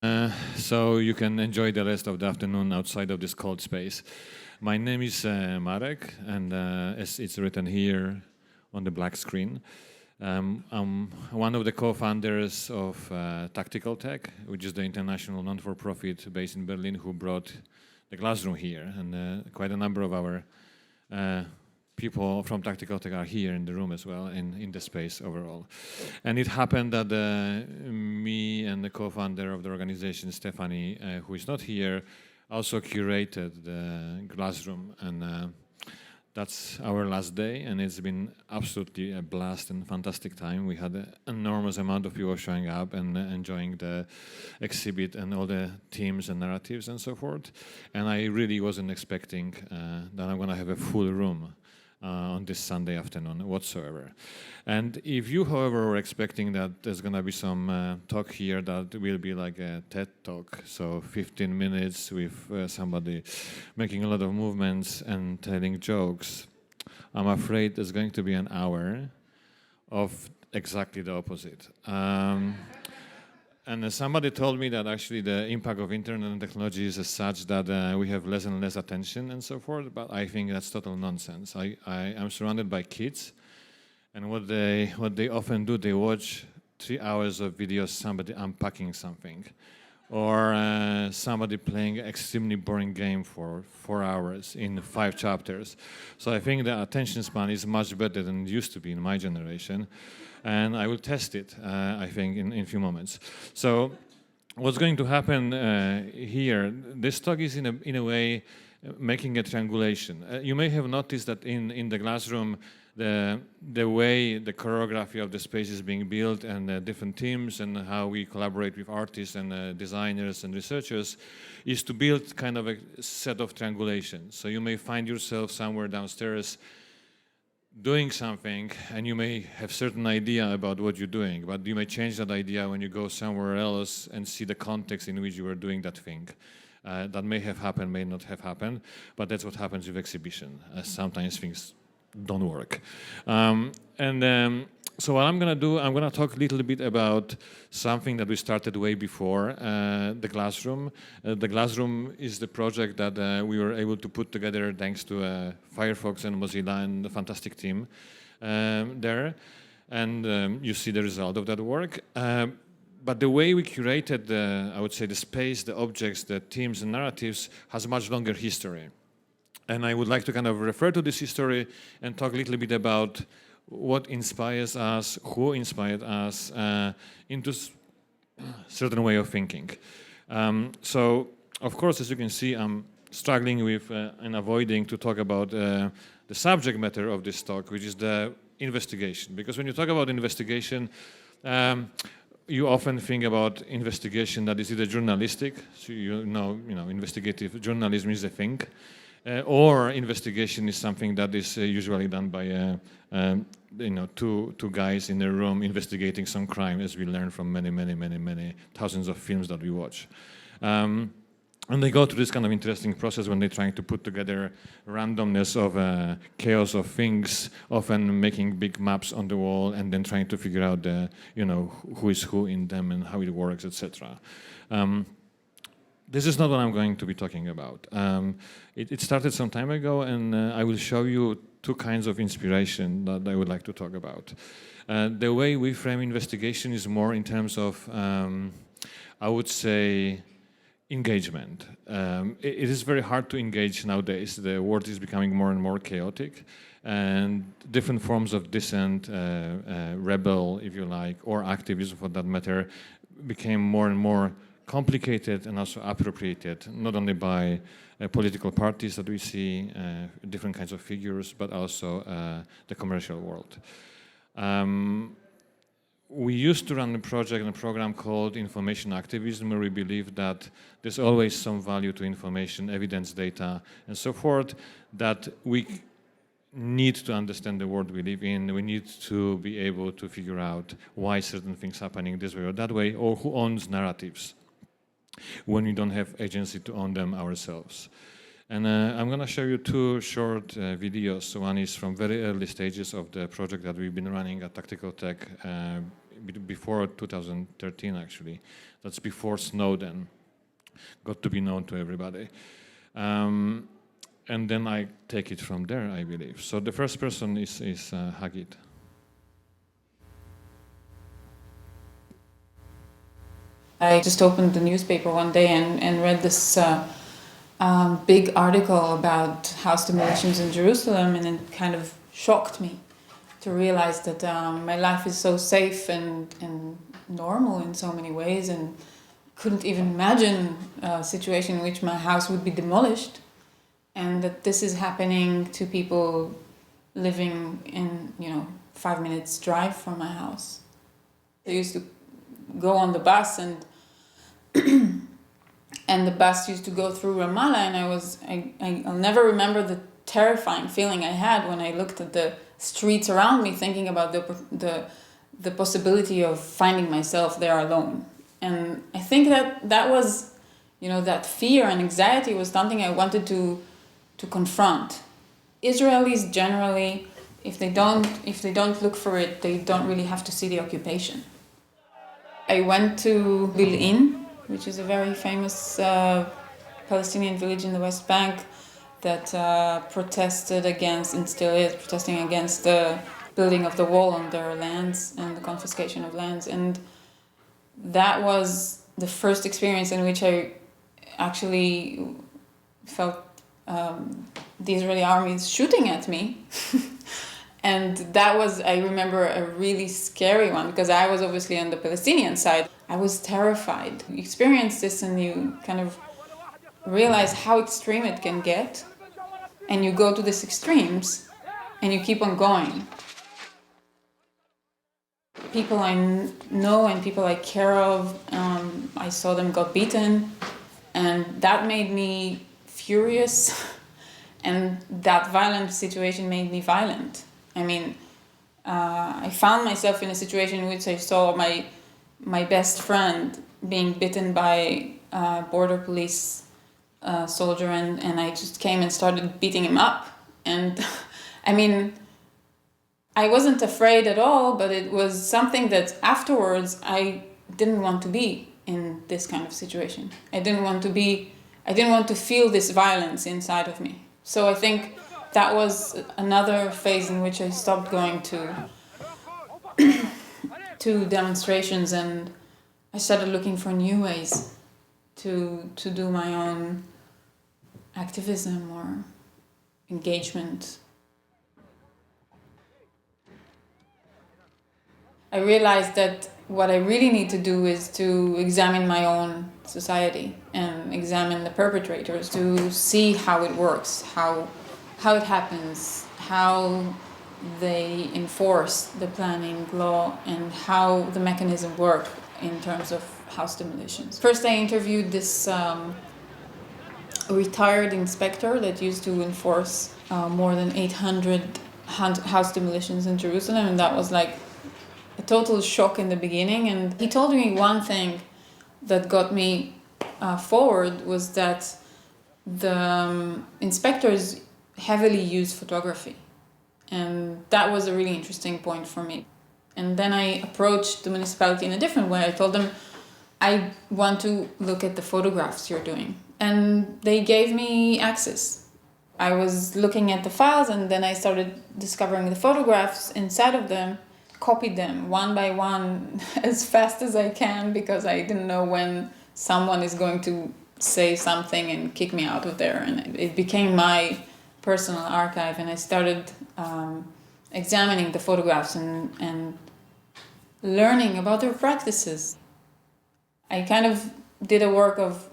So you can enjoy the rest of the afternoon outside of this cold space. My name is Marek, and as it's written here on the black screen, I'm one of the co-founders of Tactical Tech, which is the international non-for-profit based in Berlin who brought the Glassroom here, and quite a number of our people from Tactical Tech are here in the room as well, and in the space overall. And it happened that me and the co-founder of the organization, Stephanie, who is not here, also curated the Glassroom, and that's our last day, and it's been absolutely a blast and fantastic time. We had an enormous amount of people showing up and enjoying the exhibit and all the themes and narratives and so forth. And I really wasn't expecting that I'm going to have a full room on this Sunday afternoon whatsoever. And if you, however, were expecting that there's going to be some talk here that will be like a TED talk, so 15 minutes with somebody making a lot of movements and telling jokes, I'm afraid there's going to be an hour of exactly the opposite. And somebody told me that actually the impact of internet and technology is such that we have less and less attention and so forth, but I think that's total nonsense. I am surrounded by kids, and what they often do, they watch 3 hours of videos, somebody unpacking something, or somebody playing an extremely boring game for 4 hours in 5 chapters. So I think the attention span is much better than it used to be in my generation. And I will test it, I think, in a few moments. So what's going to happen here, this talk is in a way making a triangulation. You may have noticed that in the Glassroom, the way the choreography of the space is being built and the different teams and how we collaborate with artists and designers and researchers is to build kind of a set of triangulations. So you may find yourself somewhere downstairs doing something, and you may have certain idea about what you're doing, but you may change that idea when you go somewhere else and see the context in which you were doing that thing. That may have happened, may not have happened, but that's what happens with exhibition. Sometimes things don't work. So what I'm going to do, I'm going to talk a little bit about something that we started way before the Glassroom. The Glassroom is the project that we were able to put together thanks to Firefox and Mozilla and the fantastic team there. And you see the result of that work. But the way we curated, I would say, the space, the objects, the themes and narratives has a much longer history. And I would like to kind of refer to this history and talk a little bit about what inspires us, who inspired us into certain way of thinking. So, of course, as you can see, I'm struggling with and avoiding to talk about the subject matter of this talk, which is the investigation. Because when you talk about investigation, you often think about investigation that is either journalistic, so you know, investigative journalism is a thing, or investigation is something that is usually done by two guys in a room investigating some crime, as we learn from many thousands of films that we watch. And they go through this kind of interesting process when they're trying to put together randomness of chaos of things, often making big maps on the wall and then trying to figure out who is who in them and how it works, etc. This is not what I'm going to be talking about. It started some time ago, and I will show you 2 kinds of inspiration that I would like to talk about. The way we frame investigation is more in terms of, I would say, engagement. It is very hard to engage nowadays. The world is becoming more and more chaotic, and different forms of dissent, rebel, if you like, or activism for that matter, became more and more complicated and also appropriated, not only by political parties that we see, different kinds of figures, but also the commercial world. We used to run a program called Information Activism, where we believe that there's always some value to information, evidence, data, and so forth, that we need to understand the world we live in. We need to be able to figure out why certain things are happening this way or that way, or who owns narratives, when we don't have agency to own them ourselves. And I'm going to show you 2 short videos. So one is from very early stages of the project that we've been running at Tactical Tech before 2013 actually. That's before Snowden got to be known to everybody. And then I take it from there, I believe. So the first person is Hackidu. I just opened the newspaper one day and read this big article about house demolitions in Jerusalem, and it kind of shocked me to realize that my life is so safe and normal in so many ways, and couldn't even imagine a situation in which my house would be demolished, and that this is happening to people living in 5 minutes drive from my house. I used to go on the bus and the bus used to go through Ramallah, and I'll never remember the terrifying feeling I had when I looked at the streets around me, thinking about the possibility of finding myself there alone. And I think that was, that fear and anxiety was something I wanted to confront. Israelis generally, if they don't look for it, they don't really have to see the occupation. I went to Bil'in, which is a very famous Palestinian village in the West Bank that protested against, and still is protesting against, the building of the wall on their lands and the confiscation of lands. And that was the first experience in which I actually felt the Israeli army shooting at me. And that was, I remember, a really scary one, because I was obviously on the Palestinian side. I was terrified. You experience this and you kind of realize how extreme it can get, and you go to these extremes and you keep on going. People I know and people I care of, I saw them got beaten, and that made me furious, and that violent situation made me violent. I mean, I found myself in a situation in which I saw my best friend being bitten by a border police soldier, and I just came and started beating him up. And I mean, I wasn't afraid at all, but it was something that afterwards I didn't want to be in this kind of situation. I didn't want to feel this violence inside of me. So I think that was another phase in which I stopped going to to demonstrations, and I started looking for new ways to do my own activism or engagement. I realized that what I really need to do is to examine my own society and examine the perpetrators, to see how it works, how it happens, how they enforce the planning law, and how the mechanism work in terms of house demolitions. First, I interviewed this retired inspector that used to enforce more than 800 house demolitions in Jerusalem, and that was like a total shock in the beginning. And he told me one thing that got me forward, was that the inspectors heavily use photography, and that was a really interesting point for me. And then I approached the municipality in a different way. I told them, I want to look at the photographs you're doing, and they gave me access. I was looking at the files, and then I started discovering the photographs inside of them, copied them one by one as fast as I can, because I didn't know when someone is going to say something and kick me out of there. And it became my personal archive, and I started examining the photographs and learning about their practices. I kind of did a work of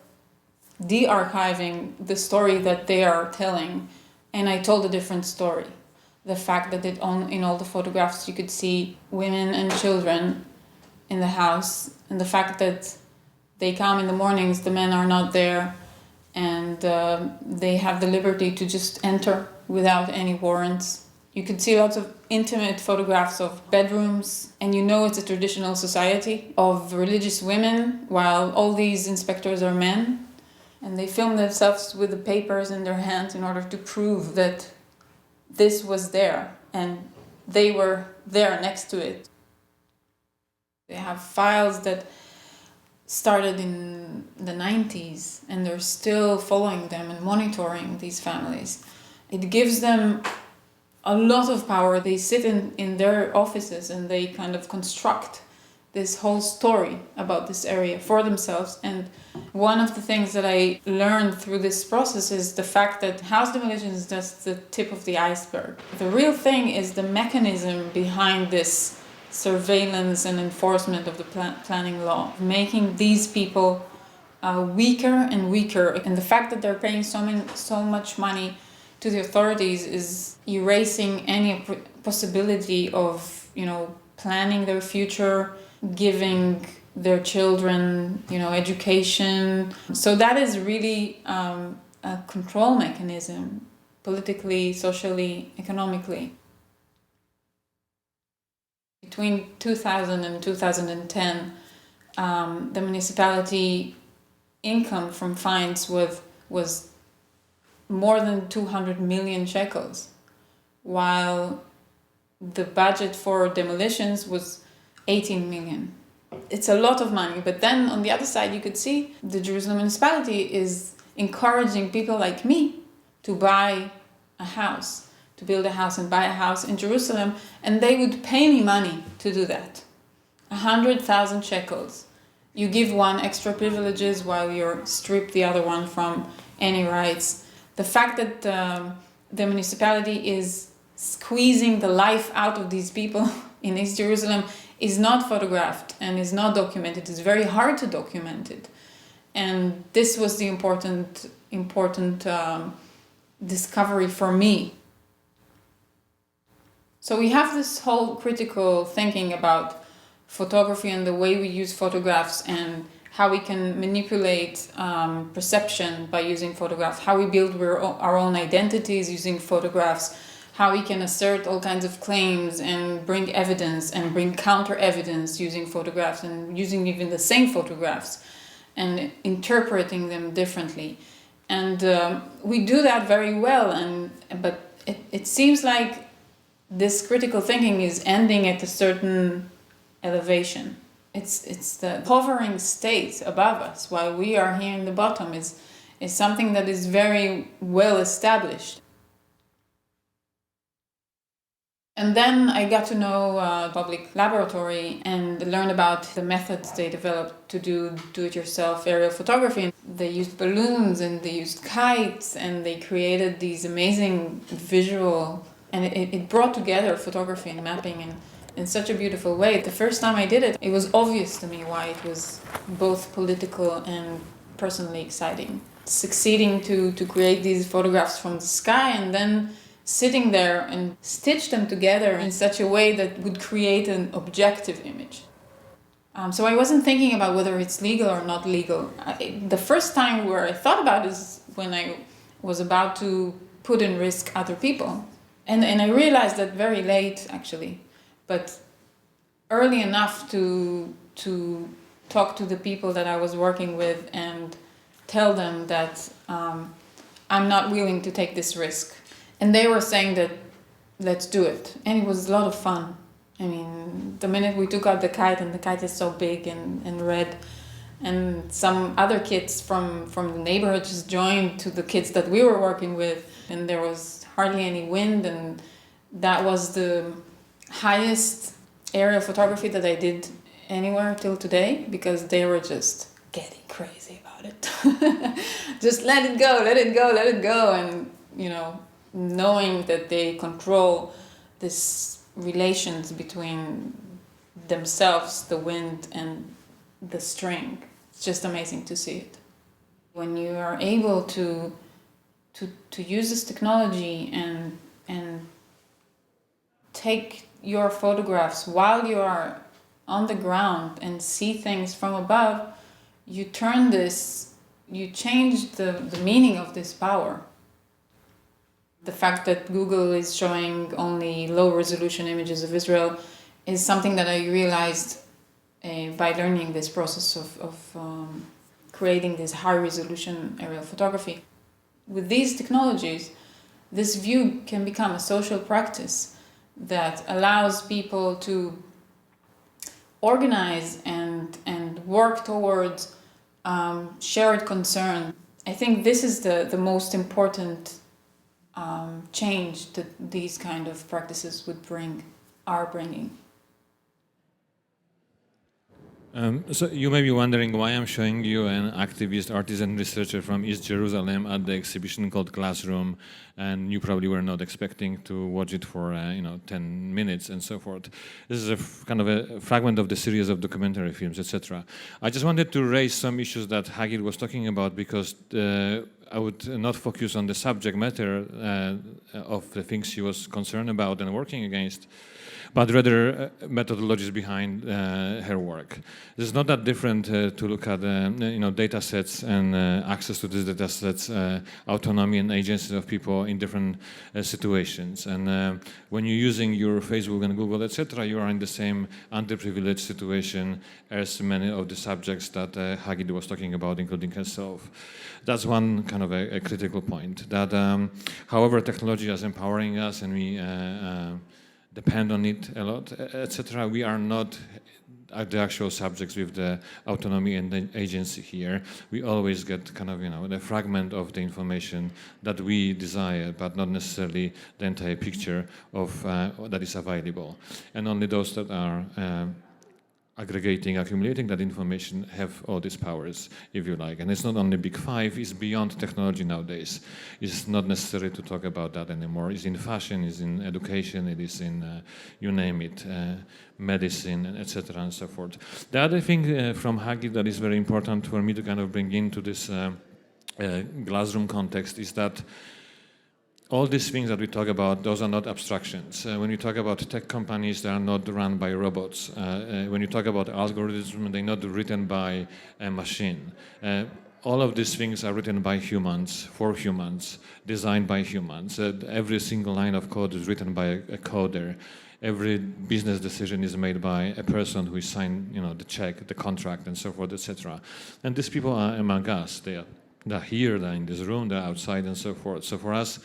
de-archiving the story that they are telling, and I told a different story. The fact that in all the photographs you could see women and children in the house, and the fact that they come in the mornings, the men are not there, and they have the liberty to just enter without any warrants. You could see lots of intimate photographs of bedrooms, and it's a traditional society of religious women, while all these inspectors are men. And they film themselves with the papers in their hands in order to prove that this was there, and they were there next to it. They have files that started in the 90s and they're still following them and monitoring these families. It gives them a lot of power. They sit in their offices and they kind of construct this whole story about this area for themselves. And one of the things that I learned through this process is the fact that house demolition is just the tip of the iceberg. The real thing is the mechanism behind this surveillance and enforcement of the planning law, making these people weaker and weaker. And the fact that they're paying so much money to the authorities is erasing any possibility of, planning their future, giving their children, education. So that is really a control mechanism, politically, socially, economically. Between 2000 and 2010, the municipality income from fines was more than 200 million shekels, while the budget for demolitions was 18 million. It's a lot of money, but then on the other side you could see the Jerusalem municipality is encouraging people like me to buy a house, to build a house and buy a house in Jerusalem, and they would pay me money to do that. 100,000 shekels. You give one extra privileges while you strip the other one from any rights. The fact that the municipality is squeezing the life out of these people in East Jerusalem is not photographed and is not documented. It's very hard to document it. And this was the important discovery for me. So we have this whole critical thinking about photography and the way we use photographs and how we can manipulate perception by using photographs, how we build our own identities using photographs, how we can assert all kinds of claims and bring evidence and bring counter-evidence using photographs and using even the same photographs and interpreting them differently. And we do that very well, but it seems like this critical thinking is ending at a certain elevation. It's the hovering state above us while we are here in the bottom is something that is very well established. And then I got to know public laboratory and learn about the methods they developed to do it yourself aerial photography. They used balloons and they used kites and they created these amazing visual, and it brought together photography and mapping in such a beautiful way. The first time I did it, it was obvious to me why it was both political and personally exciting. Succeeding to create these photographs from the sky and then sitting there and stitch them together in such a way that would create an objective image. So I wasn't thinking about whether it's legal or not legal. The first time where I thought about it is when I was about to put in risk other people. And I realized that very late, actually, but early enough to talk to the people that I was working with and tell them that I'm not willing to take this risk. And they were saying that, let's do it. And it was a lot of fun. I mean, the minute we took out the kite, and the kite is so big and red, and some other kids from the neighborhood just joined to the kids that we were working with, and there was hardly any wind, and that was the highest aerial photography that I did anywhere till today, because they were just getting crazy about it. Just let it go, let it go, let it go. And, knowing that they control this relations between themselves, the wind and the string. It's just amazing to see it. When you are able to use this technology and take your photographs while you are on the ground and see things from above, you change the meaning of this power. The fact that Google is showing only low-resolution images of Israel is something that I realized by learning this process of creating this high-resolution aerial photography. With these technologies, this view can become a social practice that allows people to organize and work towards shared concern. I think this is the most important change that these kind of practices are bringing. So you may be wondering why I'm showing you an activist, artisan researcher from East Jerusalem at the exhibition called Classroom, and you probably were not expecting to watch it for 10 minutes and so forth. This is a kind of a fragment of the series of documentary films, etc. I just wanted to raise some issues that Hackidu was talking about because I would not focus on the subject matter of the things she was concerned about and working against, but rather methodologies behind her work. This is not that different to look at data sets and access to these data sets, autonomy and agency of people in different situations. And when you're using your Facebook and Google, etc., you are in the same underprivileged situation as many of the subjects that Hackidu was talking about, including herself. That's one kind of a critical point. That, however, technology is empowering us and we depend on it a lot, etc. We are not the actual subjects with the autonomy and the agency here. We always get kind of, the fragment of the information that we desire, but not necessarily the entire picture of that is available. And only those that are aggregating, accumulating that information have all these powers, if you like. And it's not only Big Five, it's beyond technology nowadays. It's not necessary to talk about that anymore. It's in fashion, it's in education, it is in, you name it, medicine, etc. and so forth. The other thing from Hackidu that is very important for me to kind of bring into this classroom context is that all these things that we talk about, those are not abstractions. When you talk about tech companies, they are not run by robots. When you talk about algorithms, they're not written by a machine. All of these things are written by humans, for humans, designed by humans. Every single line of code is written by a coder. Every business decision is made by a person who is signed, the check, the contract, and so forth, etc. And these people are among us. They are here, they're in this room, they're outside, and so forth. So for us,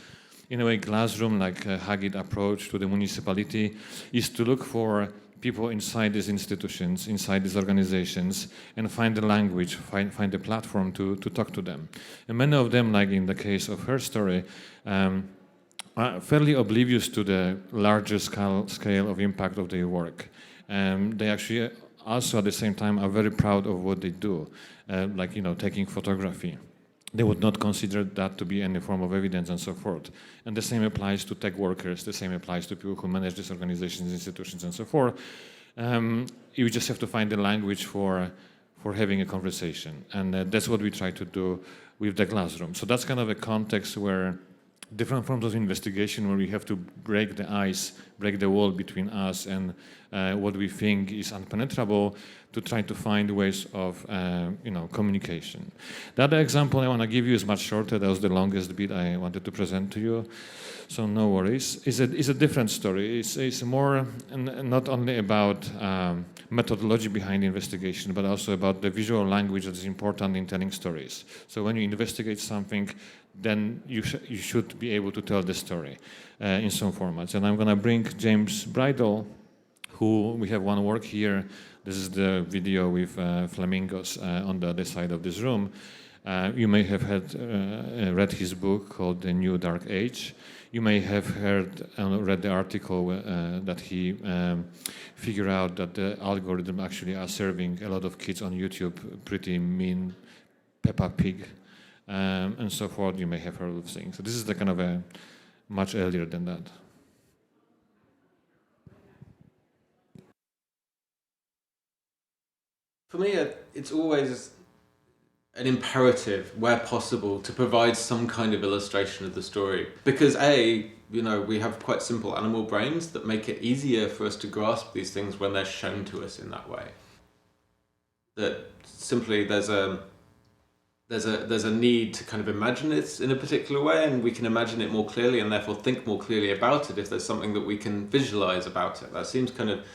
in a way, Classroom, like Hackidu approach to the municipality, is to look for people inside these institutions, inside these organizations, and find the language, find the platform to talk to them. And many of them, like in the case of her story, are fairly oblivious to the larger scale of impact of their work. They actually also at the same time are very proud of what they do, like taking photography. They would not consider that to be any form of evidence and so forth. And the same applies to tech workers, the same applies to people who manage these organizations, institutions, and so forth. You just have to find the language for having a conversation. And that's what we try to do with the Classroom. So that's kind of a context where different forms of investigation where we have to break the ice, break the wall between us and what we think is unpenetrable to try to find ways of communication. The other example I want to give you is much shorter. That was the longest bit I wanted to present to you, so no worries. It's a different story. It's more not only about methodology behind investigation, but also about the visual language that is important in telling stories. So when you investigate something, then you should be able to tell the story in some formats. And I'm going to bring James Bridle, who we have one work here. This is the video with flamingos on the other side of this room. You may have read his book called The New Dark Age. You may have read the article that he figured out that the algorithm actually are serving a lot of kids on YouTube pretty mean Peppa Pig. And so forth. You may have heard of things. So this is the kind of a much earlier than that. For me, it's always an imperative, where possible, to provide some kind of illustration of the story. Because we have quite simple animal brains that make it easier for us to grasp these things when they're shown to us in that way. That simply there's a need to kind of imagine it in a particular way, and we can imagine it more clearly and therefore think more clearly about it if there's something that we can visualize about it. That seems kind of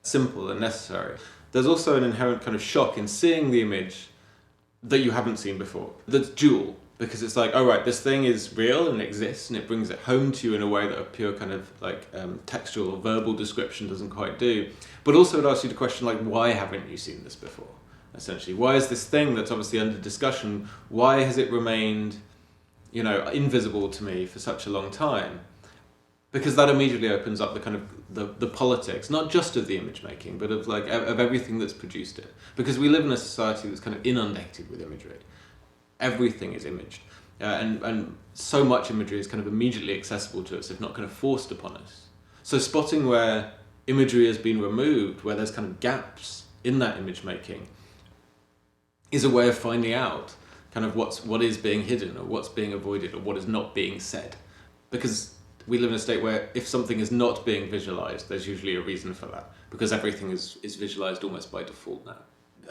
simple and necessary. There's also an inherent kind of shock in seeing the image that you haven't seen before. That's dual. Because it's like, oh right, this thing is real and it exists and it brings it home to you in a way that a pure kind of like textual or verbal description doesn't quite do. But also it asks you the question like, why haven't you seen this before? Essentially, why is this thing that's obviously under discussion, why has it remained, you know, invisible to me for such a long time? Because that immediately opens up the kind of the politics, not just of the image making, but of like of everything that's produced it. Because we live in a society that's kind of inundated with imagery. Everything is imaged, and so much imagery is kind of immediately accessible to us, if not kind of forced upon us. So spotting where imagery has been removed, where there's kind of gaps in that image making, is a way of finding out kind of what is being hidden, or what's being avoided, or what is not being said. Because we live in a state where if something is not being visualized, there's usually a reason for that, because everything is visualized almost by default now.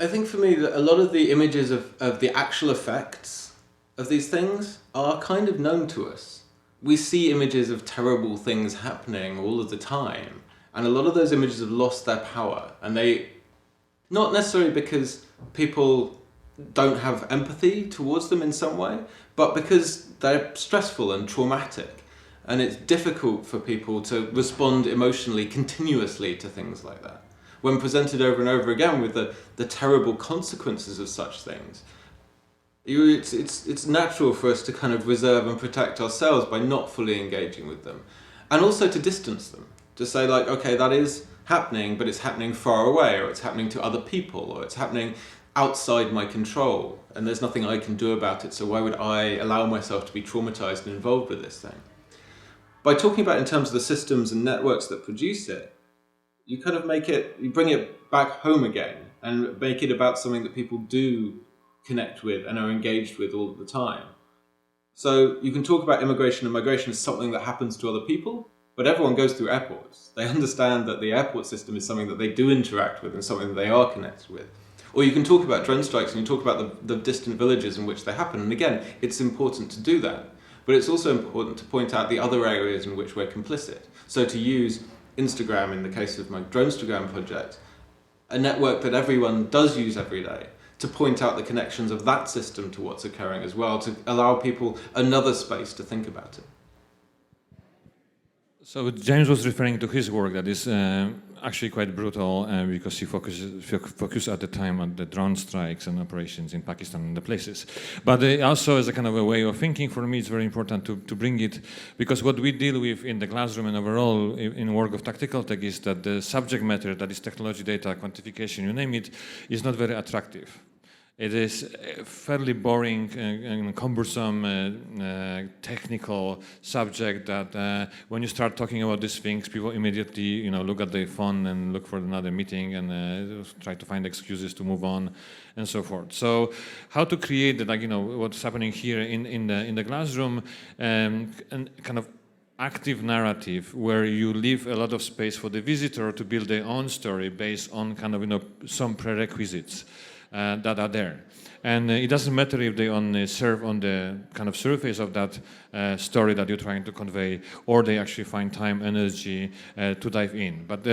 I think for me that a lot of the images of the actual effects of these things are kind of known to us. We see images of terrible things happening all of the time, and a lot of those images have lost their power, and they, not necessarily because people don't have empathy towards them in some way, but because they're stressful and traumatic, and it's difficult for people to respond emotionally continuously to things like that. When presented over and over again with the terrible consequences of such things, it's natural for us to kind of reserve and protect ourselves by not fully engaging with them. And also to distance them, to say like, okay, that is happening, but it's happening far away, or it's happening to other people, or it's happening outside my control, and there's nothing I can do about it, so why would I allow myself to be traumatized and involved with this thing? By talking about it in terms of the systems and networks that produce it, you kind of you bring it back home again and make it about something that people do connect with and are engaged with all the time. So you can talk about immigration and migration as something that happens to other people, but everyone goes through airports. They understand that the airport system is something that they do interact with and something that they are connected with. Or you can talk about drone strikes and you talk about the distant villages in which they happen. And again, it's important to do that. But it's also important to point out the other areas in which we're complicit. So to use Instagram, in the case of my Dronestagram project, a network that everyone does use every day, to point out the connections of that system to what's occurring as well, to allow people another space to think about it. So James was referring to his work that is actually quite brutal because he focused at the time on the drone strikes and operations in Pakistan and the places. But also as a kind of a way of thinking, for me it's very important to bring it, because what we deal with in the classroom and overall in work of tactical tech is that the subject matter, that is technology, data, quantification, you name it, is not very attractive. It is a fairly boring and cumbersome technical subject that when you start talking about these things, people immediately look at their phone and look for another meeting and try to find excuses to move on and so forth. So how to create what's happening here in the classroom and kind of active narrative where you leave a lot of space for the visitor to build their own story based on kind of some prerequisites that are there. And it doesn't matter if they only serve on the kind of surface of that story that you're trying to convey, or they actually find time, energy to dive in. But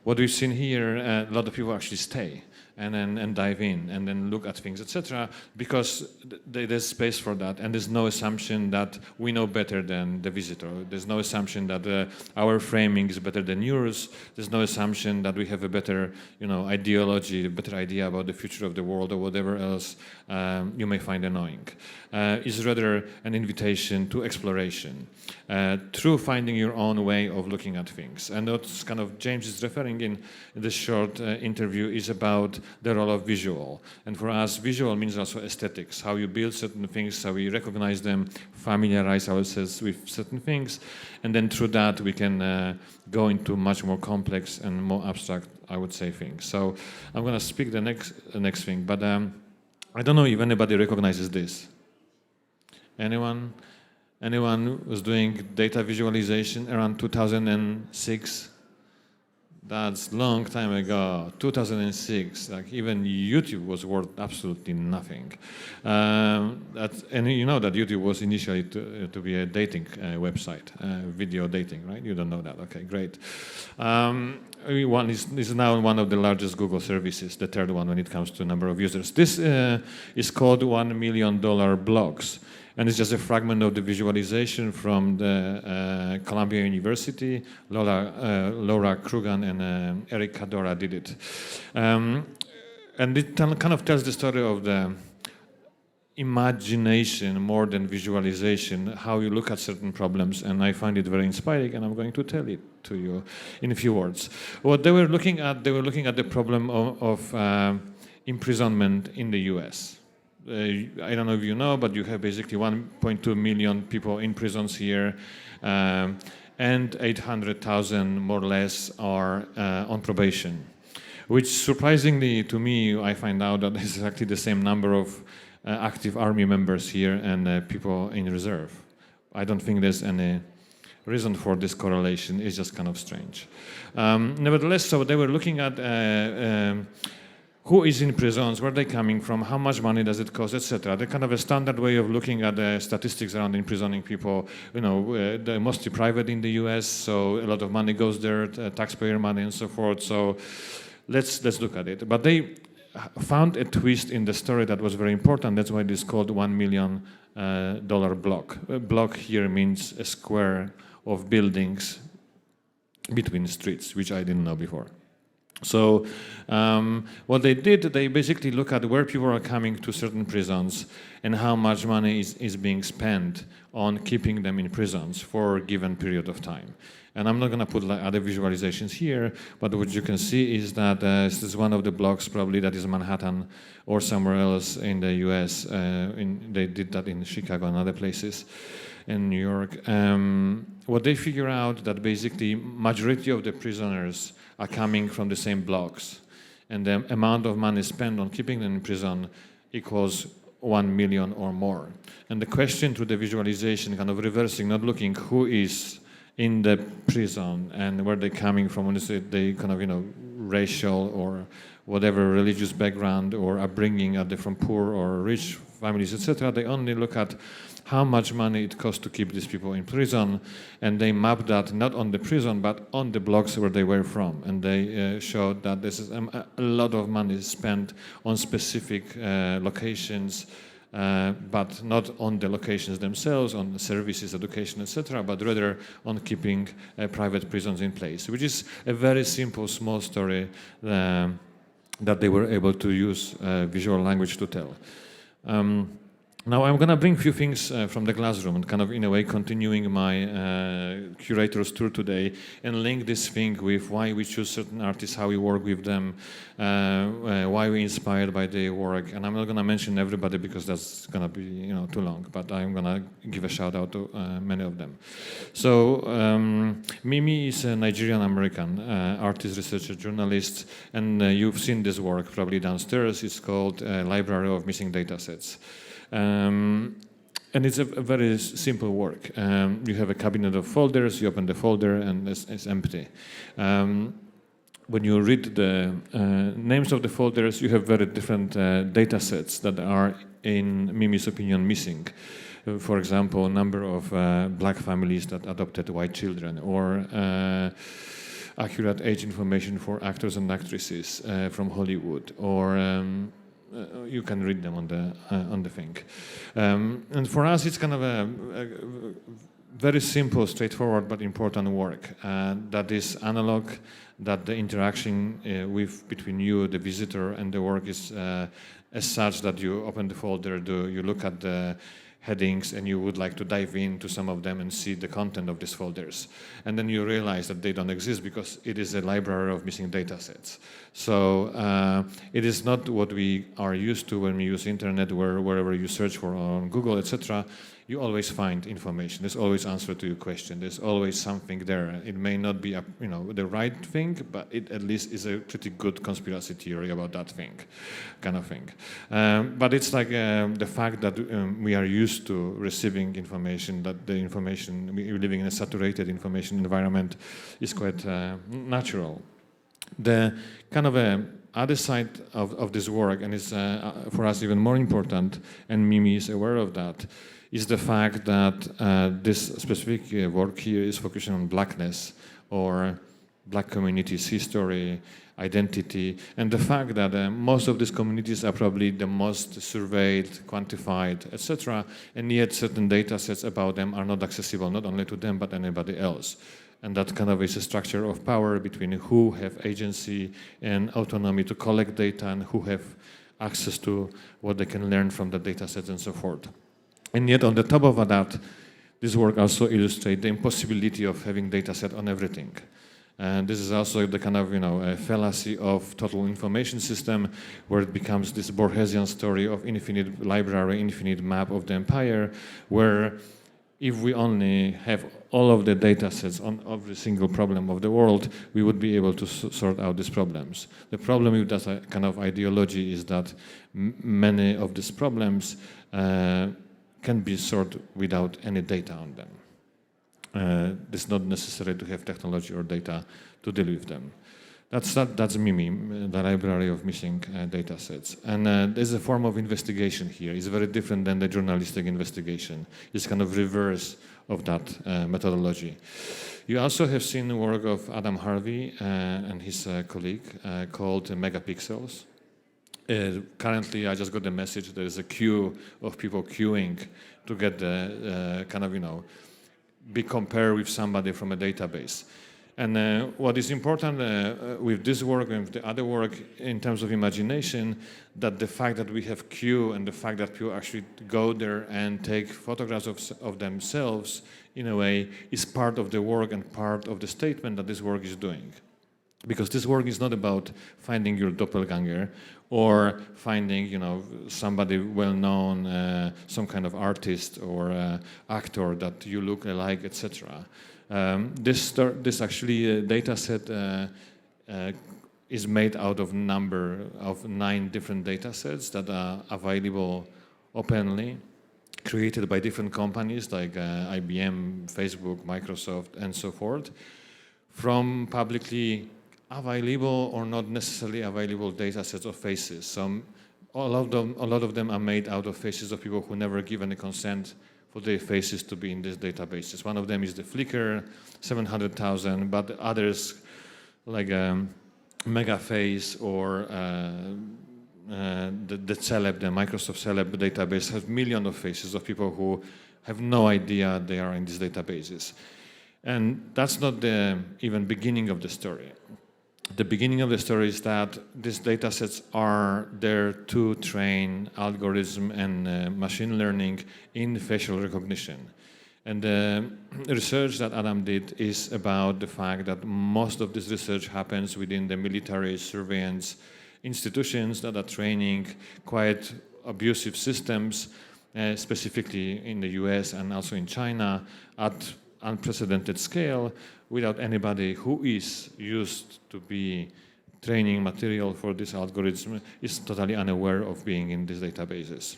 what we've seen here, a lot of people actually stay and dive in and then look at things, etc., because there's space for that, and there's no assumption that we know better than the visitor. There's no assumption that our framing is better than yours. There's no assumption that we have a better, ideology, a better idea about the future of the world or whatever else you may find annoying. It's rather an invitation to exploration through finding your own way of looking at things. And what's kind of James is referring in this short interview is about the role of visual. And for us, visual means also aesthetics, how you build certain things, how we recognize them, familiarize ourselves with certain things, and then through that we can go into much more complex and more abstract, I would say, things. So I'm going to speak the next thing, but I don't know if anybody recognizes this. Anyone was doing data visualization around 2006? That's long time ago, 2006. Like even YouTube was worth absolutely nothing. And you know that YouTube was initially to be a dating website, video dating, right? You don't know that? Okay, great. One is now one of the largest Google services, the third one when it comes to number of users. This is called $1 million blogs. And it's just a fragment of the visualization from the Columbia University. Laura Krugan and Eric Cadora did it. And it kind of tells the story of the imagination more than visualization, how you look at certain problems. And I find it very inspiring, and I'm going to tell it to you in a few words. What they were looking at the problem of imprisonment in the US. I don't know if you know, but you have basically 1.2 million people in prisons here, and 800,000 more or less are on probation, which surprisingly to me, I find out that this is actually the same number of active army members here and people in reserve. I don't think there's any reason for this correlation. It's just kind of strange. Nevertheless, so they were looking at who is in prisons, where are they coming from, how much money does it cost, etc. The kind of a standard way of looking at the statistics around imprisoning people. You know, they're mostly private in the US, so a lot of money goes there, taxpayer money and so forth. So let's look at it. But they found a twist in the story that was very important. That's why it is called $1 million block. A block here means a square of buildings between streets, which I didn't know before. So what they did, they basically look at where people are coming to certain prisons and how much money is being spent on keeping them in prisons for a given period of time. And I'm not going to put like other visualizations here, but what you can see is that this is one of the blocks probably that is Manhattan or somewhere else in the US. They did that in Chicago and other places, in New York. What they figure out that basically majority of the prisoners are coming from the same blocks, and the amount of money spent on keeping them in prison equals 1 million or more. And the question to the visualization, kind of reversing, not looking who is in the prison and where they're coming from, when they kind of, you know, racial or whatever religious background or upbringing, are they from poor or rich families, etc. They only look at how much money it costs to keep these people in prison, and they map that not on the prison but on the blocks where they were from, and they showed that this is a lot of money spent on specific locations, but not on the locations themselves, on the services, education, etc., but rather on keeping private prisons in place, which is a very simple, small story that they were able to use visual language to tell. Now I'm going to bring a few things from the classroom and kind of in a way continuing my curator's tour today and link this thing with why we choose certain artists, how we work with them, why we're inspired by their work. And I'm not going to mention everybody because that's going to be, you know, too long, but I'm going to give a shout out to many of them. So Mimi is a Nigerian American artist, researcher, journalist, and you've seen this work probably downstairs. It's called Library of Missing Datasets. And it's a very simple work. You have a cabinet of folders, you open the folder and it's empty. When you read the names of the folders, you have very different data sets that are, in Mimi's opinion, missing. For example, number of black families that adopted white children, or accurate age information for actors and actresses from Hollywood, or you can read them on the thing. And for us, it's kind of a very simple, straightforward, but important work that is analog, that the interaction between you, the visitor, and the work is as such that you open the folder, you look at the headings, and you would like to dive into some of them and see the content of these folders. And then you realize that they don't exist because it is a library of missing data sets. So it is not what we are used to when we use internet, wherever you search for on Google, etc. You always find information. There's always answer to your question. There's always something there. It may not be the right thing, but it at least is a pretty good conspiracy theory about that thing, kind of thing. But it's like the fact that we are used to receiving information, that the information, we're living in a saturated information environment, is quite natural. The kind of other side of this work, and it's for us even more important, and Mimi is aware of that, is the fact that this specific work here is focusing on blackness or black communities, history, identity, and the fact that most of these communities are probably the most surveyed, quantified, etc., and yet certain data sets about them are not accessible, not only to them, but anybody else. And that kind of is a structure of power between who have agency and autonomy to collect data and who have access to what they can learn from the data sets and so forth. And yet on the top of that, this work also illustrates the impossibility of having data set on everything. And this is also the kind of, a fallacy of total information system, where it becomes this Borgesian story of infinite library, infinite map of the empire, where if we only have all of the data sets on every single problem of the world, we would be able to sort out these problems. The problem with that kind of ideology is that many of these problems can be solved without any data on them. It's not necessary to have technology or data to deal with them. That's MIMI, the library of missing data sets. And there's a form of investigation here. It's very different than the journalistic investigation. It's kind of reverse of that methodology. You also have seen the work of Adam Harvey and his colleague called MegaPixels. Currently, I just got the message there is a queue of people queuing to get the be compared with somebody from a database. And what is important with this work and with the other work in terms of imagination, that the fact that we have queue and the fact that people actually go there and take photographs of themselves, in a way, is part of the work and part of the statement that this work is doing. Because this work is not about finding your doppelganger or finding, somebody well-known, some kind of artist or actor that you look alike, etc. This actually data set is made out of number of 9 different data sets that are available openly, created by different companies like IBM, Facebook, Microsoft, and so forth, from publicly available or not necessarily available data sets of faces. A lot of them are made out of faces of people who never give any consent for their faces to be in these databases. One of them is the Flickr, 700,000, but others like MegaFace or the Celeb, the Microsoft Celeb database has millions of faces of people who have no idea they are in these databases. And that's not the even beginning of the story. The beginning of the story is that these data sets are there to train algorithm and machine learning in facial recognition. And the research that Adam did is about the fact that most of this research happens within the military surveillance institutions that are training quite abusive systems, specifically in the US and also in China, at unprecedented scale, without anybody who is used to be training material for this algorithm is totally unaware of being in these databases.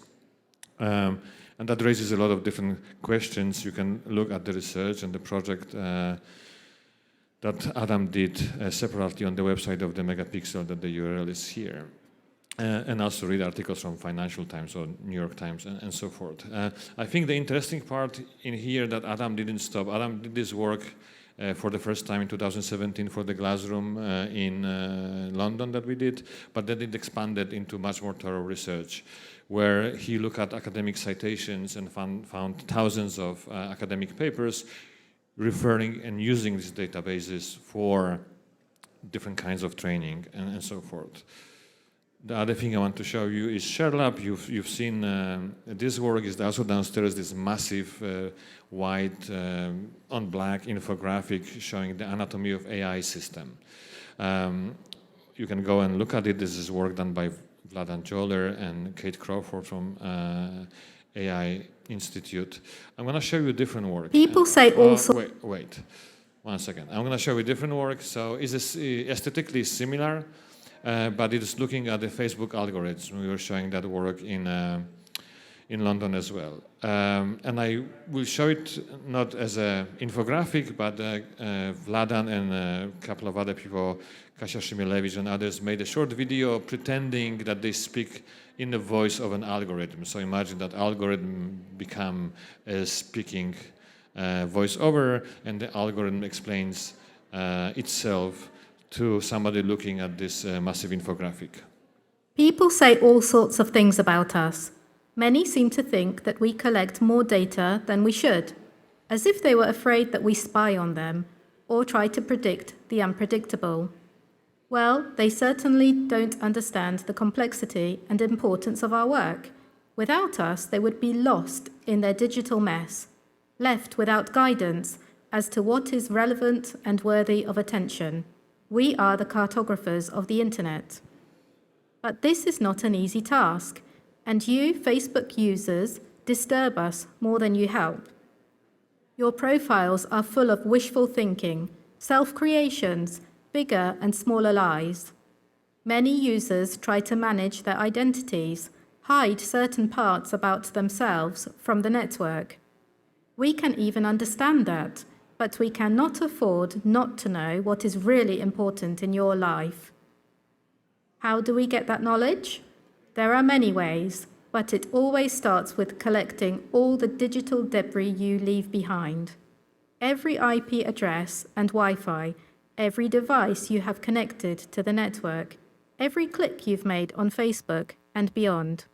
And that raises a lot of different questions. You can look at the research and the project that Adam did separately on the website of the MegaPixel, that the URL is here. And also read articles from Financial Times or New York Times and so forth. I think the interesting part in here that Adam didn't stop. Adam did this work for the first time in 2017 for the Glassroom in London that we did, but then it expanded into much more thorough research, where he looked at academic citations and found thousands of academic papers referring and using these databases for different kinds of training and so forth. The other thing I want to show you is ShareLab. You've seen this work is also downstairs, this massive white on black infographic showing the anatomy of AI system. You can go and look at it. This is work done by Vladan Joler and Kate Crawford from AI Institute. I'm going to show you different work. People say also... Wait. 1 second. I'm going to show you different work. So it's aesthetically similar, but it is looking at the Facebook algorithm. We were showing that work in in London as well. And I will show it not as an infographic, but Vladan and a couple of other people, Kasia Szymilewicz and others, made a short video pretending that they speak in the voice of an algorithm. So imagine that algorithm become a speaking voiceover, and the algorithm explains itself to somebody looking at this massive infographic. People say all sorts of things about us. Many seem to think that we collect more data than we should, as if they were afraid that we spy on them or try to predict the unpredictable. Well, they certainly don't understand the complexity and importance of our work. Without us, they would be lost in their digital mess, left without guidance as to what is relevant and worthy of attention. We are the cartographers of the internet. But this is not an easy task, and you, Facebook users, disturb us more than you help. Your profiles are full of wishful thinking, self-creations, bigger and smaller lies. Many users try to manage their identities, hide certain parts about themselves from the network. We can even understand that, but we cannot afford not to know what is really important in your life. How do we get that knowledge? There are many ways, but it always starts with collecting all the digital debris you leave behind. Every IP address and Wi-Fi, every device you have connected to the network, every click you've made on Facebook and beyond.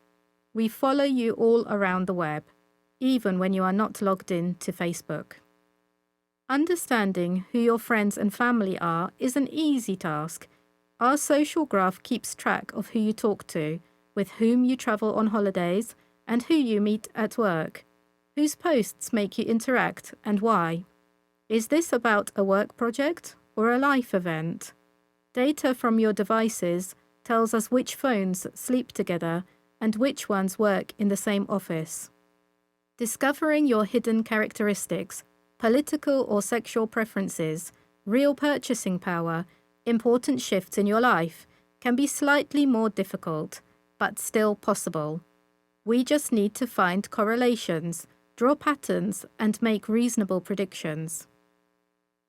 We follow you all around the web, even when you are not logged in to Facebook. Understanding who your friends and family are is an easy task. Our social graph keeps track of who you talk to, with whom you travel on holidays, and who you meet at work, whose posts make you interact and why. Is this about a work project or a life event? Data from your devices tells us which phones sleep together and which ones work in the same office. Discovering your hidden characteristics, political or sexual preferences, real purchasing power, important shifts in your life can be slightly more difficult, but still possible. We just need to find correlations, draw patterns, and make reasonable predictions.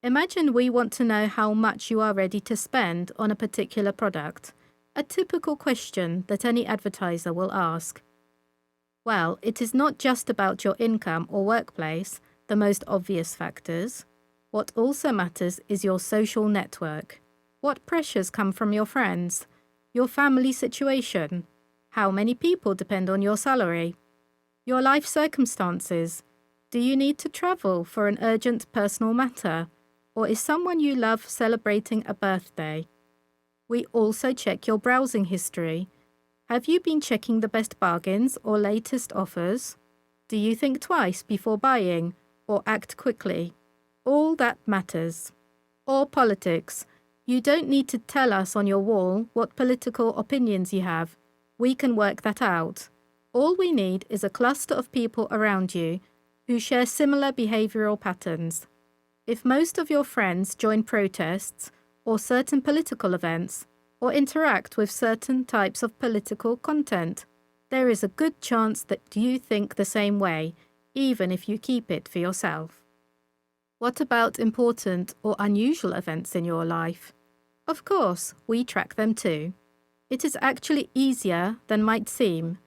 Imagine we want to know how much you are ready to spend on a particular product, a typical question that any advertiser will ask. Well, it is not just about your income or workplace, the most obvious factors. What also matters is your social network. What pressures come from your friends? Your family situation? How many people depend on your salary? Your life circumstances? Do you need to travel for an urgent personal matter? Or is someone you love celebrating a birthday? We also check your browsing history. Have you been checking the best bargains or latest offers? Do you think twice before buying or act quickly? All that matters. Or politics. You don't need to tell us on your wall what political opinions you have. We can work that out. All we need is a cluster of people around you who share similar behavioral patterns. If most of your friends join protests or certain political events or interact with certain types of political content, there is a good chance that you think the same way, even if you keep it for yourself. What about important or unusual events in your life? Of course, we track them too. It is actually easier than might seem.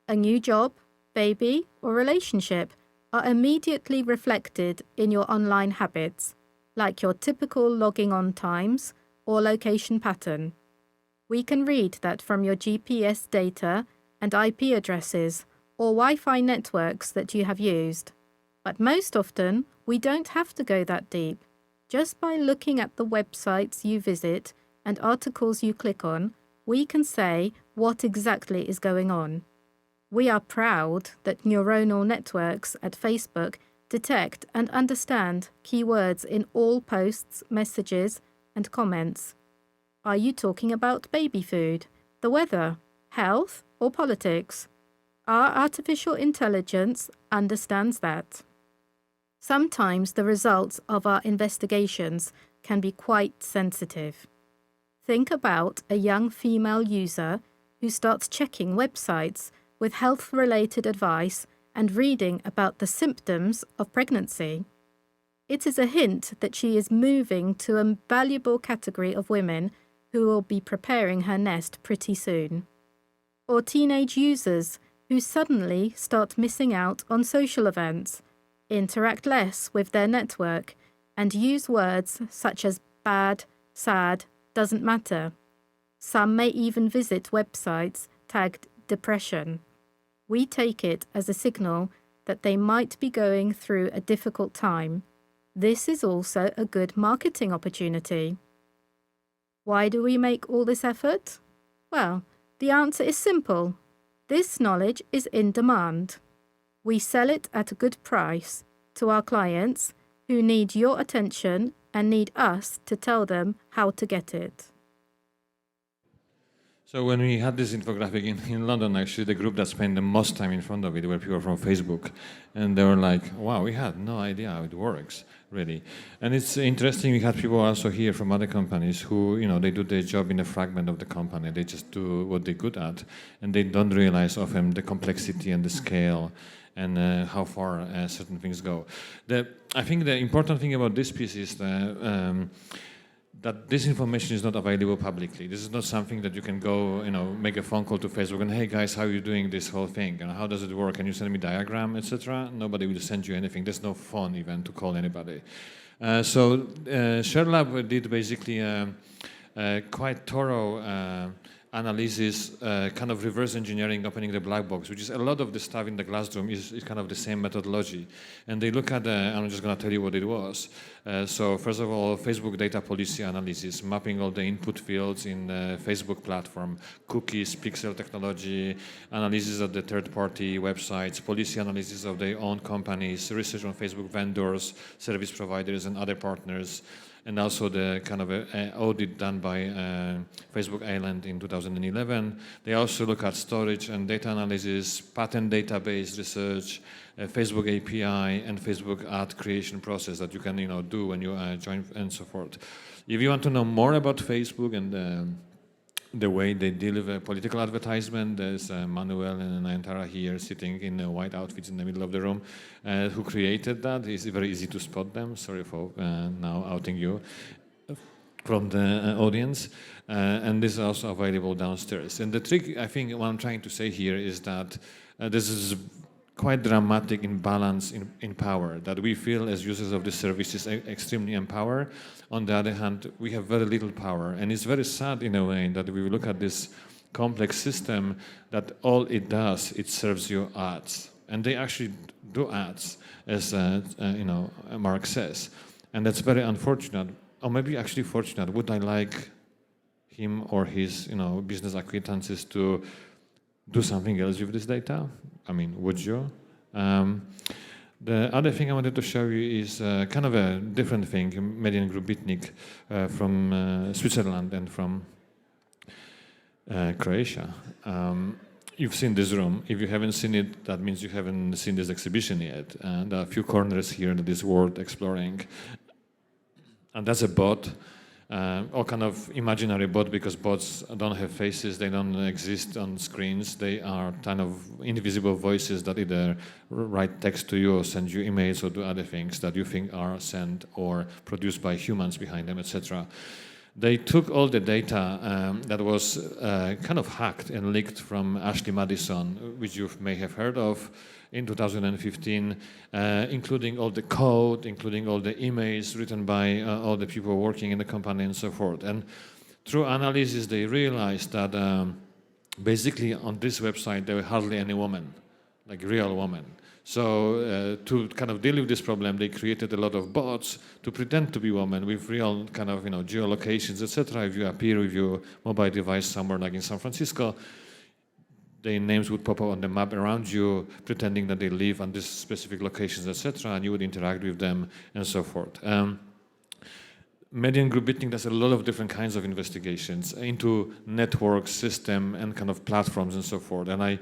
A new job, baby, or relationship are immediately reflected in your online habits, like your typical logging on times or location pattern. We can read that from your GPS data and IP addresses or Wi-Fi networks that you have used. But most often, we don't have to go that deep. Just by looking at the websites you visit and articles you click on, we can say what exactly is going on. We are proud that neuronal networks at Facebook detect and understand keywords in all posts, messages, and comments. Are you talking about baby food, the weather, health, or politics? Our artificial intelligence understands that. Sometimes the results of our investigations can be quite sensitive. Think about a young female user who starts checking websites with health-related advice and reading about the symptoms of pregnancy. It is a hint that she is moving to a valuable category of women who will be preparing her nest pretty soon. Or teenage users who suddenly start missing out on social events, interact less with their network, and use words such as bad, sad, doesn't matter. Some may even visit websites tagged depression. We take it as a signal that they might be going through a difficult time. This is also a good marketing opportunity. Why do we make all this effort? Well, the answer is simple. This knowledge is in demand. We sell it at a good price to our clients who need your attention and need us to tell them how to get it. So when we had this infographic in London, actually, the group that spent the most time in front of it were people from Facebook. And they were like, wow, we had no idea how it works, really. And it's interesting, we had people also here from other companies who, they do their job in a fragment of the company. They just do what they're good at. And they don't realize often the complexity and the scale and how far certain things go. I think the important thing about this piece is that this information is not available publicly. This is not something that you can go, make a phone call to Facebook and, hey guys, how are you doing this whole thing? And how does it work? Can you send me a diagram, etc.? Nobody will send you anything. There's no phone even to call anybody. So ShareLab did basically a quite thorough analysis, kind of reverse engineering, opening the black box, which is a lot of the stuff in the classroom is kind of the same methodology. And they look at, I'm just going to tell you what it was. So first of all, Facebook data policy analysis, mapping all the input fields in the Facebook platform, cookies, pixel technology, analysis of the third-party websites, policy analysis of their own companies, research on Facebook vendors, service providers, and other partners, and also the kind of audit done by Facebook Island in 2011. They also look at storage and data analysis, patent database research, Facebook API, and Facebook ad creation process that you can do when you join, and so forth. If you want to know more about Facebook and the way they deliver political advertisement, there's Manuel and Nayantara here sitting in white outfits in the middle of the room who created that. It's very easy to spot them. Sorry for now outing you from the audience. And this is also available downstairs. And the trick, I think, what I'm trying to say here is that this is quite dramatic imbalance in power, that we feel as users of the services extremely empowered. On the other hand, we have very little power. And it's very sad in a way that we look at this complex system that all it does, it serves you ads. And they actually do ads, as Mark says. And that's very unfortunate, or maybe actually fortunate. Would I like him or his business acquaintances to do something else with this data? I mean, would you? The other thing I wanted to show you is kind of a different thing, Mediengroup Bitnik from Switzerland and from Croatia. You've seen this room. If you haven't seen it, that means you haven't seen this exhibition yet. And there are a few corners here that is worth exploring. And that's a bot. All kind of imaginary bot, because bots don't have faces, they don't exist on screens. They are kind of invisible voices that either write text to you or send you emails or do other things that you think are sent or produced by humans behind them, etc. They took all the data that was kind of hacked and leaked from Ashley Madison, which you may have heard of, in 2015, including all the code, including all the emails written by all the people working in the company and so forth. And through analysis, they realized that basically on this website, there were hardly any women, like real women. So to kind of deal with this problem, they created a lot of bots to pretend to be women with real kind of geolocations, etc. If you appear with your mobile device somewhere like in San Francisco, their names would pop up on the map around you, pretending that they live on this specific locations, etc., and you would interact with them and so forth. Mediengroup Bitnik does a lot of different kinds of investigations into network, system, and kind of platforms and so forth. And I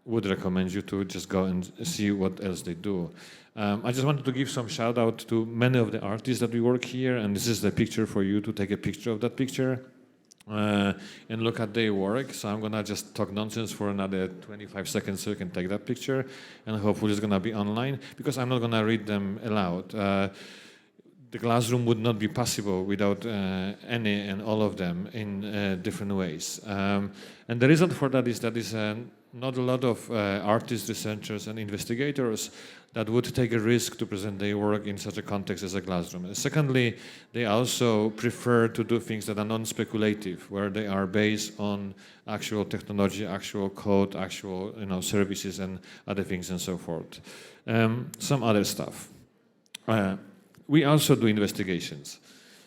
would recommend you to just go and see what else they do. I just wanted to give some shout out to many of the artists that we work here, and this is the picture for you to take a picture of that picture. and look at their work. So I'm gonna just talk nonsense for another 25 seconds so you can take that picture, and hopefully it's gonna be online, because I'm not gonna read them aloud. The classroom would not be possible without any and all of them in different ways. And the reason for that is not a lot of artists, researchers, and investigators that would take a risk to present their work in such a context as a classroom. And secondly, they also prefer to do things that are non-speculative, where they are based on actual technology, actual code, actual services and other things and so forth. Some other stuff. We also do investigations.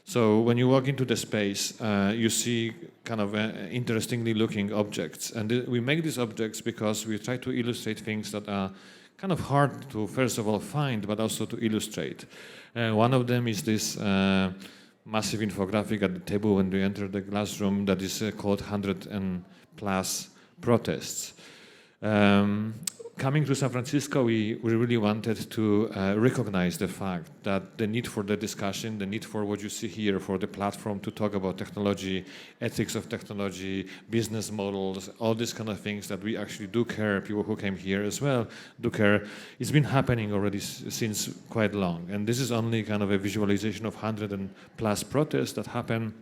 So when you walk into the space, you see kind of interestingly looking objects. And we make these objects because we try to illustrate things that are kind of hard to, first of all, find, but also to illustrate. One of them is this massive infographic at the table when we enter the classroom that is called 100 and plus protests. Coming to San Francisco, we really wanted to recognize the fact that the need for the discussion, the need for what you see here, for the platform to talk about technology, ethics of technology, business models, all these kind of things that we actually do care, people who came here as well do care. It's been happening already since quite long. And this is only kind of a visualization of 100 and plus protests that happen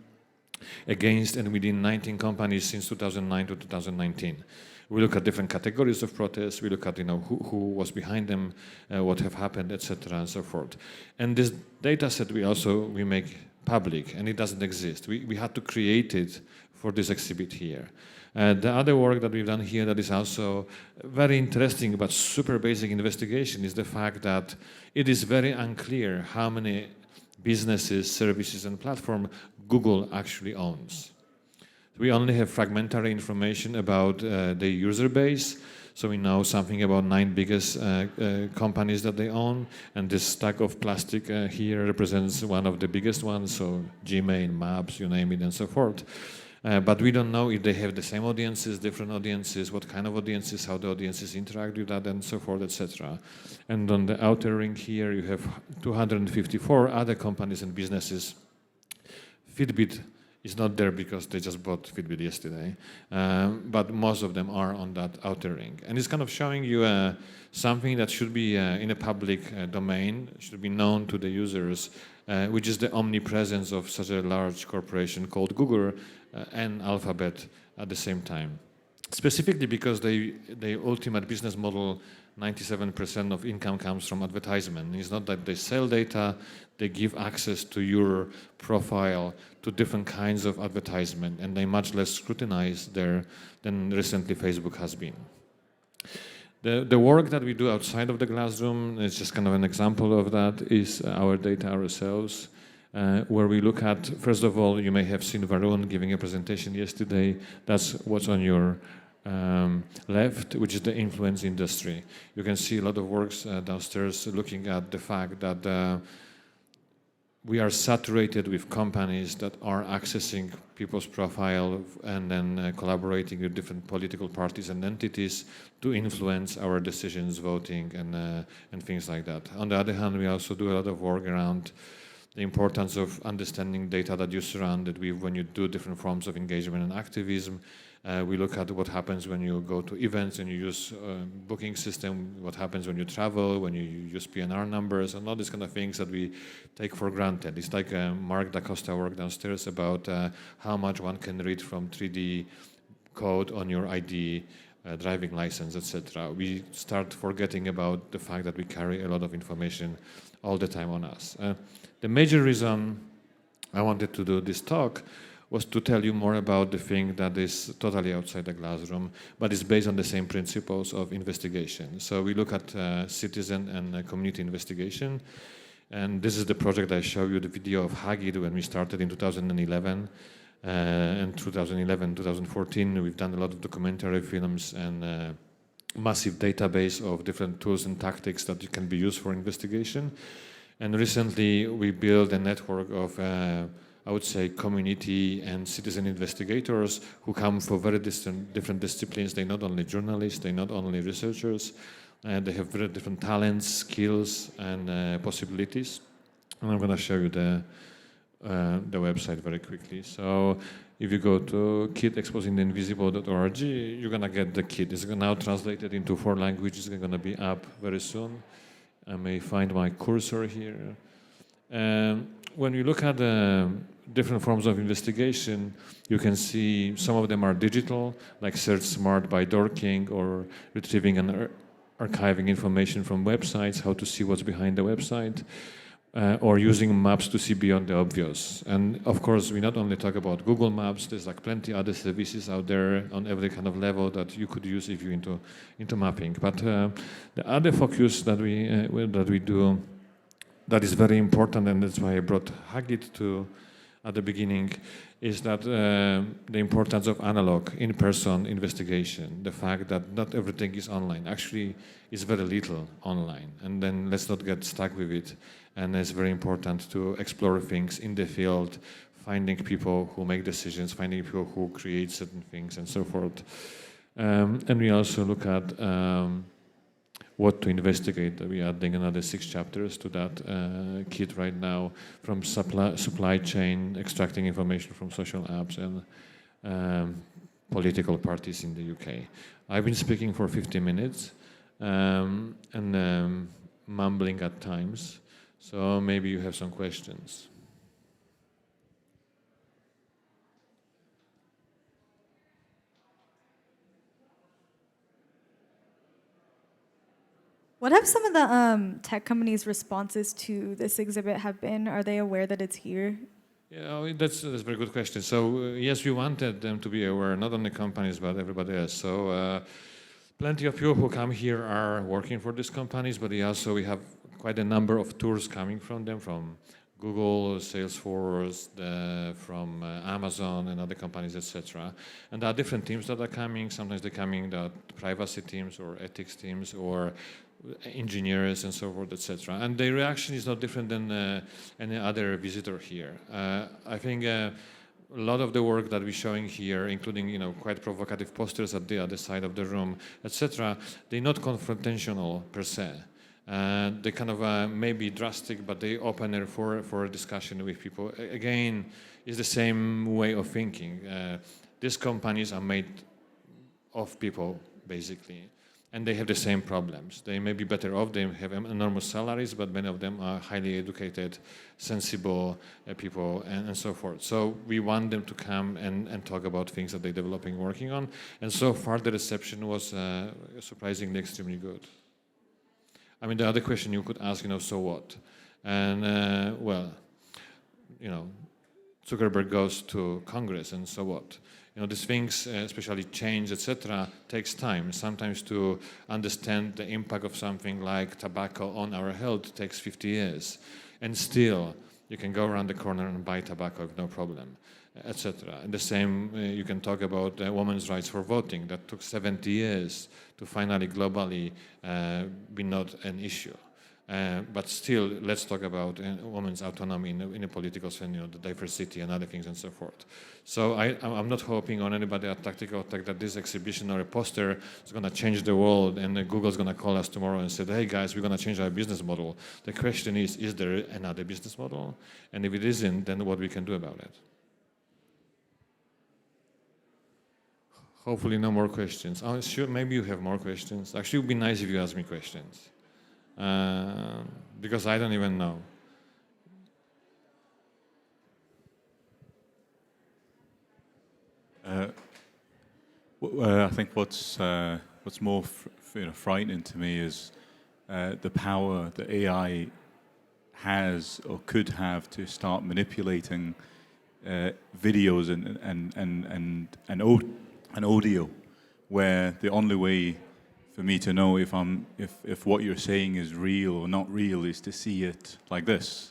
against and within 19 companies since 2009 to 2019. We look at different categories of protests. We look at who was behind them, what have happened, etc., and so forth. And this data set we make public, and it doesn't exist. We had to create it for this exhibit here. The other work that we've done here that is also very interesting but super basic investigation is the fact that it is very unclear how many businesses, services, and platforms Google actually owns. We only have fragmentary information about the user base. So we know something about 9 biggest companies that they own. And this stack of plastic here represents one of the biggest ones. So Gmail, Maps, you name it, and so forth. But we don't know if they have the same audiences, different audiences, what kind of audiences, how the audiences interact with that, and so forth, etc. And on the outer ring here, you have 254 other companies and businesses. Fitbit is not there because they just bought Fitbit yesterday, but most of them are on that outer ring. And it's kind of showing you something that should be in a public domain, should be known to the users, which is the omnipresence of such a large corporation called Google and Alphabet at the same time. Specifically because their ultimate business model, 97% of income comes from advertisement. It's not that they sell data, they give access to your profile to different kinds of advertisement, and they much less scrutinize there than recently Facebook has been. The work that we do outside of the classroom is just kind of an example of that, is our data ourselves, where we look at, first of all, you may have seen Varun giving a presentation yesterday. That's what's on your left, which is the influence industry. You can see a lot of works downstairs looking at the fact that we are saturated with companies that are accessing people's profile and then collaborating with different political parties and entities to influence our decisions, voting, and things like that. On the other hand, we also do a lot of work around the importance of understanding data that you're surrounded with when you do different forms of engagement and activism. We look at what happens when you go to events and you use booking system, what happens when you travel, when you use PNR numbers, and all these kind of things that we take for granted. It's like Mark Da Costa work downstairs about how much one can read from 3D code on your ID, driving license, etc. We start forgetting about the fact that we carry a lot of information all the time on us. The major reason I wanted to do this talk was to tell you more about the thing that is totally outside the classroom, but is based on the same principles of investigation. So we look at citizen and community investigation. And this is the project I showed you, the video of Hackidu when we started in 2011. And 2011, 2014, we've done a lot of documentary films and massive database of different tools and tactics that can be used for investigation. And recently, we built a network of I would say community and citizen investigators who come from very different disciplines. They're not only journalists, they're not only researchers, and they have very different talents, skills, and possibilities. And I'm going to show you the website very quickly. So if you go to kidexposingtheinvisible.org, you're going to get the kit. It's now translated into 4 languages. It's going to be up very soon. I may find my cursor here. When you look at the different forms of investigation, you can see some of them are digital, like Search Smart by Dorking, or retrieving and archiving information from websites, how to see what's behind the website, or using maps to see beyond the obvious. And of course, we not only talk about Google Maps, there's like plenty other services out there on every kind of level that you could use if you're into mapping. But the other focus that we do that is very important, and that's why I brought Hackidu to at the beginning, is that the importance of analog, in-person investigation, the fact that not everything is online. Actually, it's very little online, and then let's not get stuck with it. And it's very important to explore things in the field, finding people who make decisions, finding people who create certain things, and so forth. And we also look at what to investigate. We are adding another 6 chapters to that kit right now, from supply chain, extracting information from social apps, and political parties in the UK. I've been speaking for 50 minutes and mumbling at times, so maybe you have some questions. What have some of the tech companies' responses to this exhibit have been? Are they aware that it's here? Yeah, that's a very good question. So yes, we wanted them to be aware, not only companies, but everybody else. So plenty of people who come here are working for these companies, but we have quite a number of tours coming from them, from Google, Salesforce, from Amazon and other companies, etc. And there are different teams that are coming. Sometimes they're coming, the privacy teams or ethics teams or engineers and so forth, etc. And the reaction is not different than any other visitor here. I think a lot of the work that we're showing here, including quite provocative posters at the other side of the room, etc., they're not confrontational per se. They kind of may be drastic, but they open it for a discussion with people. Again, it's the same way of thinking. These companies are made of people, basically, and they have the same problems. They may be better off, they have enormous salaries, but many of them are highly educated, sensible people, and so forth. So we want them to come and talk about things that they're developing, working on, and so far the reception was surprisingly extremely good. I mean, the other question you could ask, so what? And, Zuckerberg goes to Congress, and so what? These things, especially change, etc., takes time. Sometimes to understand the impact of something like tobacco on our health takes 50 years. And still, you can go around the corner and buy tobacco with no problem, etc. And the same, you can talk about women's rights for voting. That took 70 years to finally globally be not an issue. But still, let's talk about women's autonomy in a political sense, the diversity and other things and so forth. So I'm not hoping on anybody at Tactical Tech that this exhibition or a poster is going to change the world and Google's going to call us tomorrow and say, hey guys, we're going to change our business model. The question is there another business model? And if it isn't, then what we can do about it? Hopefully no more questions. Oh, sure, maybe you have more questions. Actually, it would be nice if you ask me questions. Because I don't even know. I think what's more frightening to me is the power that AI has or could have to start manipulating videos and audio, where the only way for me to know if what you're saying is real or not real is to see it like this.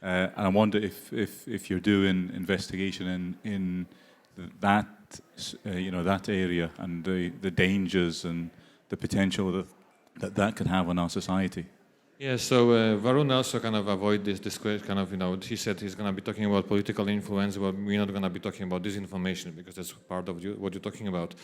And I wonder if you're doing investigation in that that area and the dangers and the potential that can have on our society. Yeah, so Varun also kind of avoid this kind of, he said he's going to be talking about political influence, but we're not going to be talking about disinformation because that's part of what you're talking about.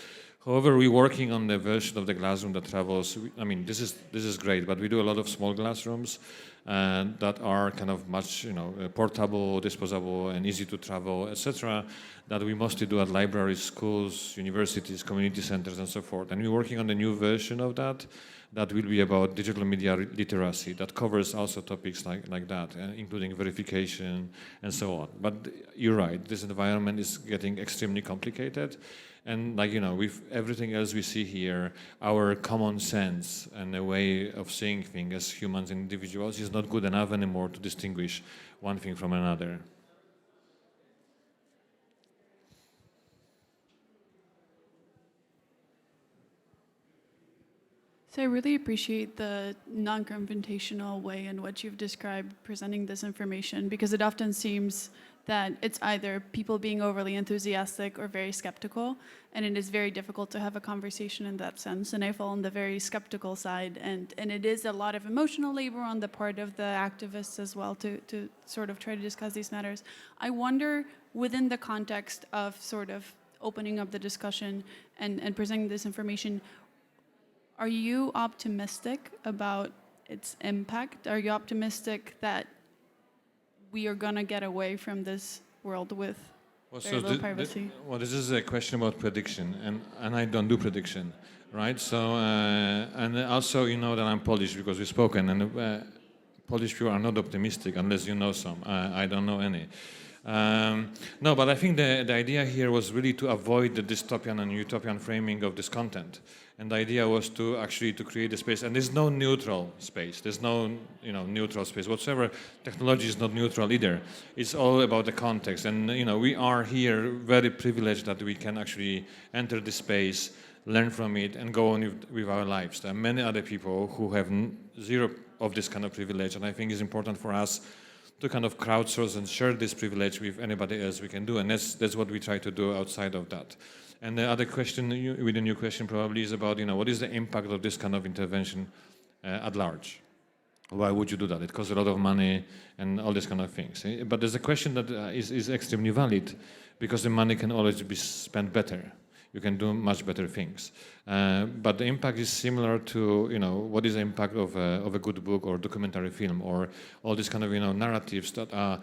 However, we're working on the version of the glassroom that travels. I mean, this is great, but we do a lot of small glassrooms, that are kind of much, portable, disposable, and easy to travel, etc. That we mostly do at libraries, schools, universities, community centers, and so forth. And we're working on the new version of that. That will be about digital media literacy. That covers also topics like that, including verification and so on. But you're right. This environment is getting extremely complicated. And with everything else we see here, our common sense and a way of seeing things as humans and individuals is not good enough anymore to distinguish one thing from another. So I really appreciate the non-confrontational way in which you've described presenting this information, because it often seems that it's either people being overly enthusiastic or very skeptical, and it is very difficult to have a conversation in that sense. And I fall on the very skeptical side, and it is a lot of emotional labor on the part of the activists as well to sort of try to discuss these matters. I wonder, within the context of sort of opening up the discussion and presenting this information, are you optimistic about its impact? Are you optimistic that we are going to get away from this world with very low privacy? This is a question about prediction, and I don't do prediction, right? So, and also, that I'm Polish because we've spoken, and Polish people are not optimistic unless you know some. I don't know any. No, but I think the idea here was really to avoid the dystopian and utopian framing of this content. And the idea was to create a space, and there's no neutral space. There's no neutral space whatsoever. Technology is not neutral either. It's all about the context, and we are here very privileged that we can actually enter this space, learn from it, and go on with our lives. There are many other people who have zero of this kind of privilege, and I think it's important for us to kind of crowdsource and share this privilege with anybody else we can do, and that's what we try to do outside of that. And the other question within your question probably is about, what is the impact of this kind of intervention at large? Why would you do that? It costs a lot of money and all these kind of things. But there's a question that is extremely valid, because the money can always be spent better. You can do much better things. But the impact is similar to, what is the impact of a good book or documentary film, or all these kind of, narratives that are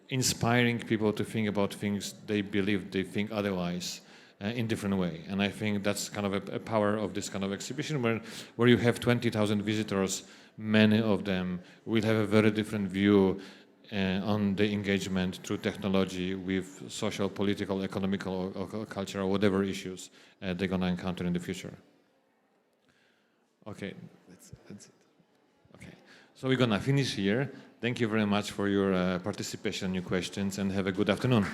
inspiring people to think about things they believe they think otherwise in different way. And I think that's kind of a power of this kind of exhibition, where you have 20,000 visitors. Many of them will have a very different view on the engagement through technology with social, political, economical, or cultural, or whatever issues they're going to encounter in the future. Okay, that's it. Okay, so we're going to finish here. Thank you very much for your participation and your questions, and have a good afternoon.